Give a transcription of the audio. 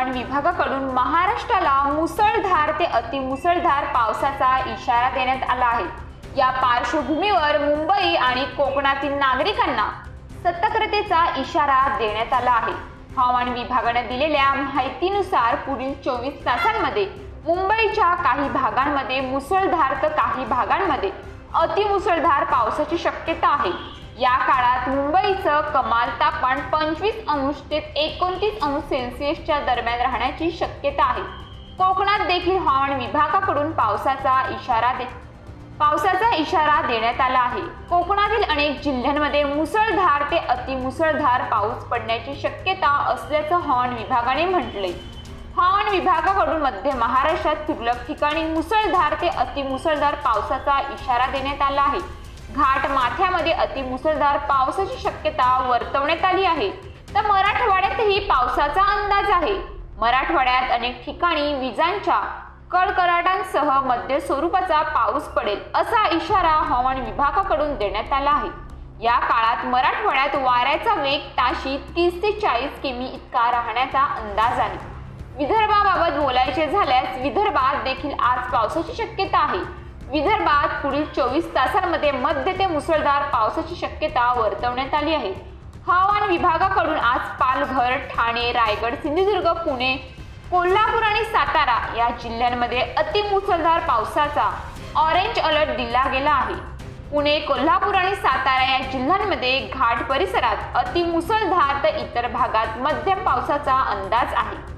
हवामान विभागाकडून महाराष्ट्राला मुसळधार ते अतिमुसळधार पावसाचा इशारा देण्यात आला आहे। या पार्श्वभूमीवर मुंबई आणि कोकणातील नागरिकांना सतर्कतेचा इशारा देण्यात आला आहे। हवामान विभागाने दिलेल्या माहितीनुसार पुढील 24 तासांमध्ये मुंबईच्या काही भागांमध्ये मुसळधार तर काही भागांमध्ये अतिमुसळधार पावसाची शक्यता आहे। या काळात मुंबईचं कमाल तापमान 25 अंश ते 29 अंश सेल्सिअसच्या दरम्यान राहण्याची शक्यता आहे। कोकणात देखील हवामान विभागाकडून पावसाचा इशारा देण्यात आला आहे। कोकणातील अनेक जिल्ह्यांमध्ये मुसळधार ते अतिमुसळधार पाऊस पडण्याची शक्यता असल्याचं हवामान विभागाने म्हटलंय। हवामान विभागाकडून मध्य महाराष्ट्रात तुरळक ठिकाणी मुसळधार ते अतिमुसळधार पावसाचा इशारा देण्यात आला आहे। घाट माथ्यामध्ये अतिमुसळधार पावसाची शक्यता वर्तवण्यात आली आहे, तर मराठवाड्यातही पावसाचा अंदाज आहे। मराठवाड्यात अनेक ठिकाणी विजांच्या कडकडाटांसह मध्यम स्वरूपाचा पाऊस पडेल असा इशारा हवामान विभागाकडून देण्यात आला आहे। या काळात मराठवाड्यात वाऱ्याचा वेग ताशी 30 ते 40 किमी इतका राहण्याचा अंदाज आहे। विदर्भाबाबत बोलायचे झाल्यास विदर्भात देखील आज पावसाची शक्यता आहे। विदर्भात पुढील 24 तासांमध्ये मध्य ते मुसळधार पावसाची शक्यता वर्तवण्यात आली आहे। हवामान विभागाकडून आज पालघर, ठाणे, रायगड, सिंधुदुर्ग, पुणे, कोल्हापूर आणि सातारा या जिल्ह्यांमध्ये अतिमुसळधार पावसाचा ऑरेंज अलर्ट दिला गेला आहे। पुणे, कोल्हापूर आणि सातारा या जिल्ह्यांमध्ये घाट परिसरात अतिमुसळधार तर इतर भागात मध्यम पावसाचा अंदाज आहे।